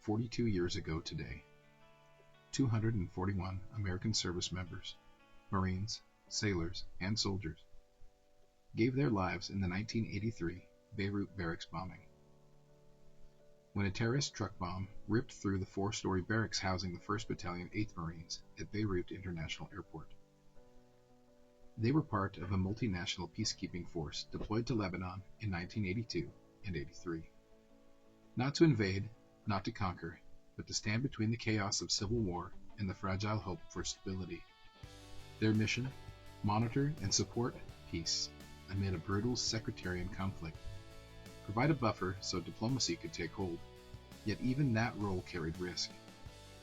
42 years ago today, 241 American service members, Marines, sailors, and soldiers gave their lives in the 1983 Beirut Barracks bombing. When a terrorist truck bomb ripped through the four-story barracks housing the 1st Battalion, 8th Marines at Beirut International Airport. They were part of a multinational peacekeeping force deployed to Lebanon in 1982 and 83. Not to invade, not to conquer, but to stand between the chaos of civil war and the fragile hope for stability. Their mission: monitor and support peace amid a brutal sectarian conflict. Provide a buffer so diplomacy could take hold. Yet even that role carried risk,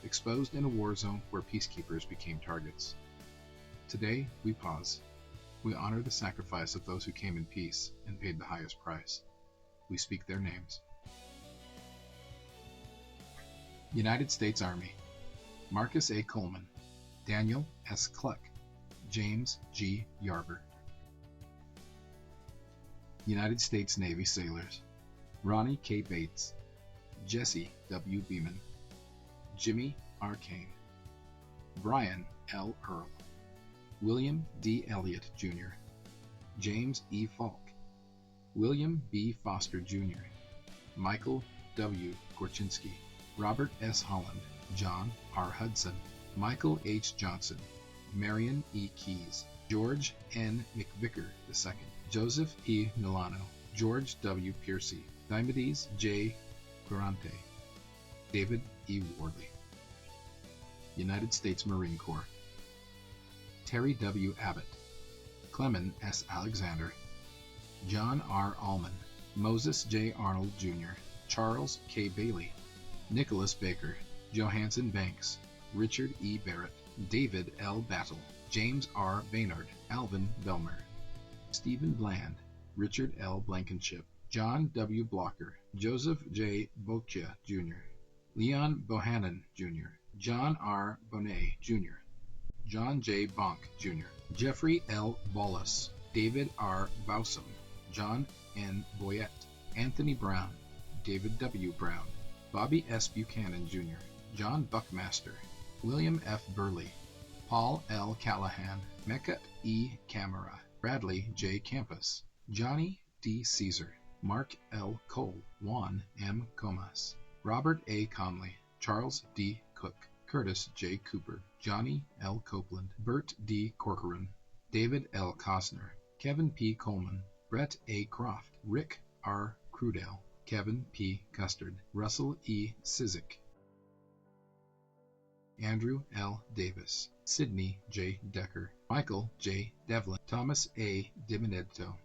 exposed in a war zone where peacekeepers became targets. Today, we pause. We honor the sacrifice of those who came in peace and paid the highest price. We speak their names. United States Army: Marcus A. Coleman, Daniel S. Cluck, James G. Yarber. United States Navy sailors: Ronnie K. Bates, Jesse W. Beeman, Jimmy R. Kane, Brian L. Earl, William D. Elliott, Jr., James E. Falk, William B. Foster, Jr., Michael W. Korchinski, Robert S. Holland, John R. Hudson, Michael H. Johnson, Marion E. Keyes, George N. McVicker II, Joseph E. Milano, George W. Piercy, Diomedes J. Durante, David E. Wardley. United States Marine Corps: Terry W. Abbott, Clement S. Alexander, John R. Allman, Moses J. Arnold, Jr., Charles K. Bailey, Nicholas Baker, Johansen Banks, Richard E. Barrett, David L. Battle, James R. Baynard, Alvin Belmer, Stephen Bland, Richard L. Blankenship, John W. Blocker, Joseph J. Boccia, Jr., Leon Bohannon, Jr., John R. Bonet, Jr., John J. Bonk, Jr., Jeffrey L. Wallace, David R. Bowsam, John N. Boyette, Anthony Brown, David W. Brown, Bobby S. Buchanan, Jr., John Buckmaster, William F. Burley, Paul L. Callahan, Mecca E. Camara, Bradley J. Campus, Johnny D. Caesar, Mark L. Cole, Juan M. Comas, Robert A. Conley, Charles D. Cook, Curtis J. Cooper, Johnny L. Copeland, Bert D. Corcoran, David L. Costner, Kevin P. Coleman, Brett A. Croft, Rick R. Crudell, Kevin P. Custard, Russell E. Sizik, Andrew L. Davis, Sidney J. Decker, Michael J. Devlin, Thomas A. Diminetto,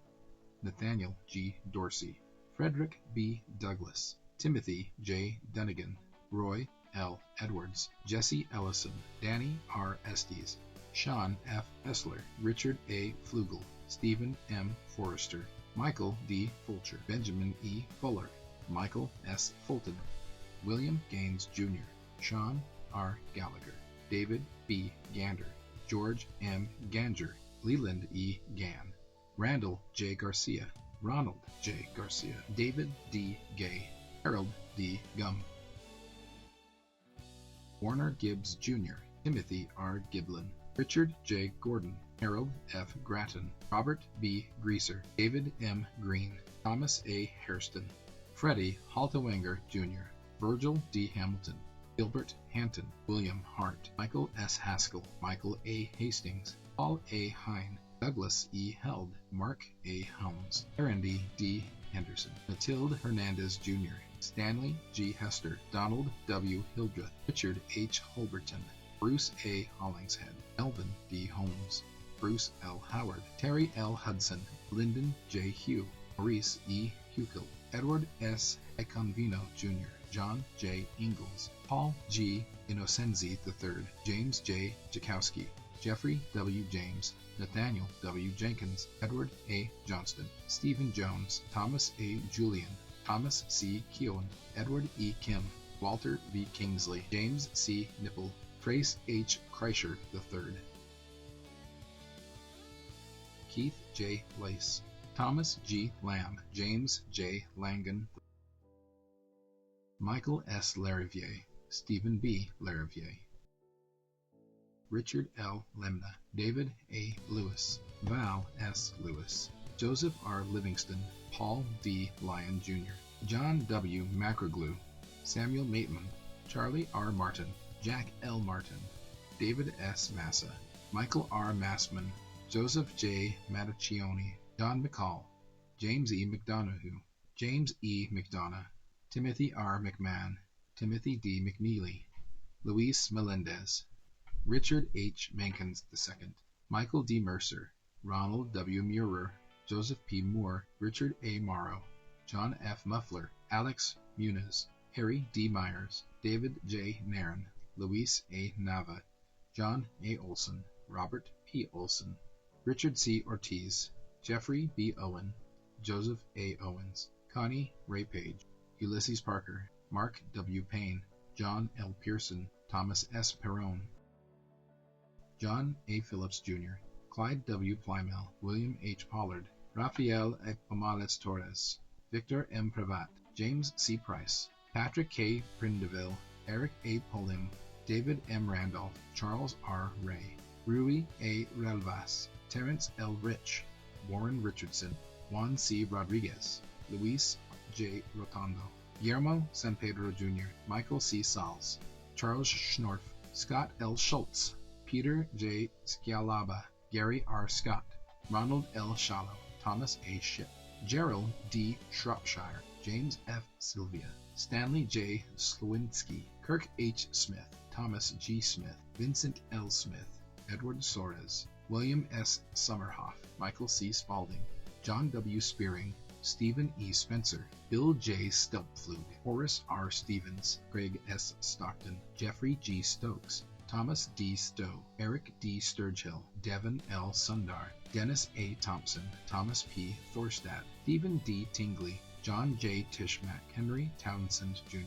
Nathaniel G. Dorsey, Frederick B. Douglas, Timothy J. Dunnigan, Roy L. Edwards, Jesse Ellison, Danny R. Estes, Sean F. Essler, Richard A. Flugel, Stephen M. Forrester, Michael D. Fulcher, Benjamin E. Fuller, Michael S. Fulton, William Gaines, Jr., Sean R. Gallagher, David B. Gander, George M. Ganger, Leland E. Gann, Randall J. Garcia, Ronald J. Garcia, David D. Gay, Harold D. Gum, Warner Gibbs, Jr., Timothy R. Giblin, Richard J. Gordon, Harold F. Grattan, Robert B. Greaser, David M. Green, Thomas A. Hairston, Freddie Haltewanger, Jr., Virgil D. Hamilton, Gilbert Hanton, William Hart, Michael S. Haskell, Michael A. Hastings, Paul A. Hine, Douglas E. Held, Mark A. Helms, Aaron D. Henderson, Matilde Hernandez, Jr., Stanley G. Hester, Donald W. Hildreth, Richard H. Holberton, Bruce A. Hollingshead, Elvin D. Holmes, Bruce L. Howard, Terry L. Hudson, Lyndon J. Hugh, Maurice E. Hukill, Edward S. Econvino, Jr., John J. Ingalls, Paul G. Innocenzi III, James J. Jakowski, Jeffrey W. James, Nathaniel W. Jenkins, Edward A. Johnston, Stephen Jones, Thomas A. Julian, Thomas C. Keown, Edward E. Kim, Walter B. Kingsley, James C. Nipple, Trace H. Kreischer III, Keith J. Lace, Thomas G. Lamb, James J. Langan Michael S. Lariviere, Stephen B. Lariviere, Richard L. Lemna, David A. Lewis, Val S. Lewis, Joseph R. Livingston, Paul D. Lyon Jr., John W. Macroglu, Samuel Maitland, Charlie R. Martin, Jack L. Martin, David S. Massa, Michael R. Massman, Joseph J. Mattaccioni, John McCall, James E. McDonough, James E. McDonough, Timothy R. McMahon, Timothy D. McNeely, Luis Melendez, Richard H. Mankins II, Michael D. Mercer, Ronald W. Muir, Joseph P. Moore, Richard A. Morrow, John F. Muffler, Alex Muniz, Harry D. Myers, David J. Nairn, Luis A. Nava, John A. Olson, Robert P. Olson, Richard C. Ortiz, Jeffrey B. Owen, Joseph A. Owens, Connie Ray Page, Ulysses Parker, Mark W. Payne, John L. Pearson, Thomas S. Perrone, John A. Phillips Jr., Clyde W. Plymell, William H. Pollard, Rafael A. Pomales Torres, Victor M. Pravat, James C. Price, Patrick K. Prindeville, Eric A. Polim, David M. Randolph, Charles R. Ray, Rui A. Relvas, Terrence L. Rich, Warren Richardson, Juan C. Rodriguez, Luis J. Rotondo, Guillermo San Pedro Jr., Michael C. Sals, Charles Schnorf, Scott L. Schultz, Peter J. Scialaba, Gary R. Scott, Ronald L. Shallow, Thomas A. Ship, Gerald D. Shropshire, James F. Sylvia, Stanley J. Slowinski, Kirk H. Smith, Thomas G. Smith, Vincent L. Smith, Edward Soares, William S. Summerhoff, Michael C. Spaulding, John W. Spearing, Stephen E. Spencer, Bill J. Stelpflug, Horace R. Stevens, Craig S. Stockton, Jeffrey G. Stokes, Thomas D. Stowe, Eric D. Sturgill, Devin L. Sundar, Dennis A. Thompson, Thomas P. Thorstad, Stephen D. Tingley, John J. Tishmack, Henry Townsend Jr.,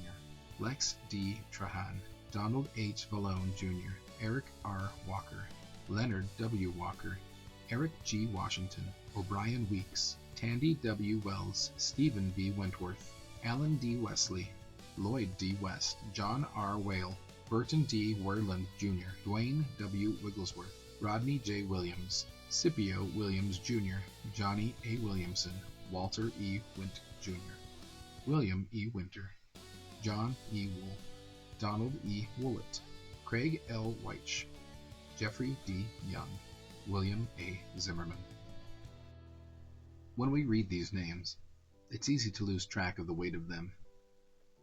Lex D. Trahan, Donald H. Vallone Jr., Eric R. Walker, Leonard W. Walker, Eric G. Washington, O'Brien Weeks, Tandy W. Wells, Stephen B. Wentworth, Alan D. Wesley, Lloyd D. West, John R. Whale, Burton D. Werland Jr., Dwayne W. Wigglesworth, Rodney J. Williams, Scipio Williams Jr., Johnny A. Williamson, Walter E. Wint Jr., William E. Winter, John E. Wool, Donald E. Woolett, Craig L. Weich, Jeffrey D. Young, William A. Zimmerman. When we read these names, it's easy to lose track of the weight of them.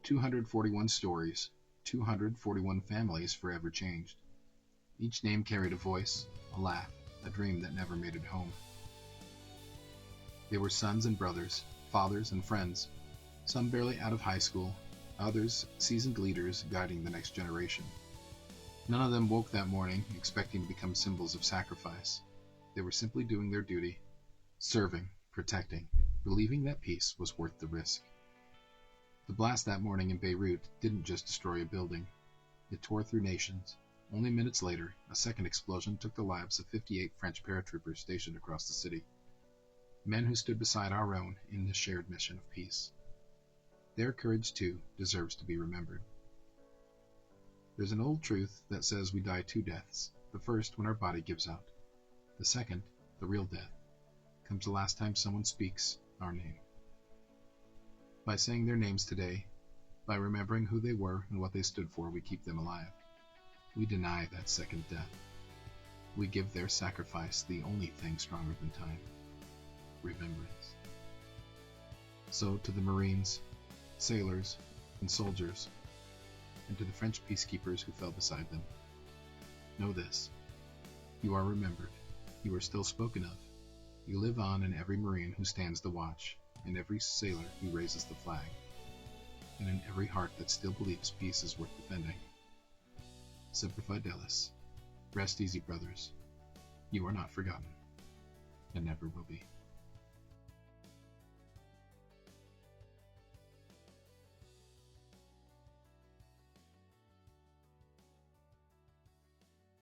241 stories, 241 families forever changed. Each name carried a voice, a laugh, a dream that never made it home. They were sons and brothers, fathers and friends, some barely out of high school, others seasoned leaders guiding the next generation. None of them woke that morning expecting to become symbols of sacrifice. They were simply doing their duty, serving, protecting, believing that peace was worth the risk. The blast that morning in Beirut didn't just destroy a building. It tore through nations. Only minutes later, a second explosion took the lives of 58 French paratroopers stationed across the city. Men who stood beside our own in the shared mission of peace. Their courage, too, deserves to be remembered. There's an old truth that says we die two deaths. The first when our body gives out. The second, the real death, comes the last time someone speaks our name. By saying their names today, by remembering who they were and what they stood for, we keep them alive. We deny that second death. We give their sacrifice the only thing stronger than time, remembrance. So to the Marines, sailors, and soldiers, and to the French peacekeepers who fell beside them, know this: you are remembered, you are still spoken of, you live on in every Marine who stands the watch, in every sailor who raises the flag, and in every heart that still believes peace is worth defending. Semper Fidelis. Rest easy, brothers. You are not forgotten, and never will be.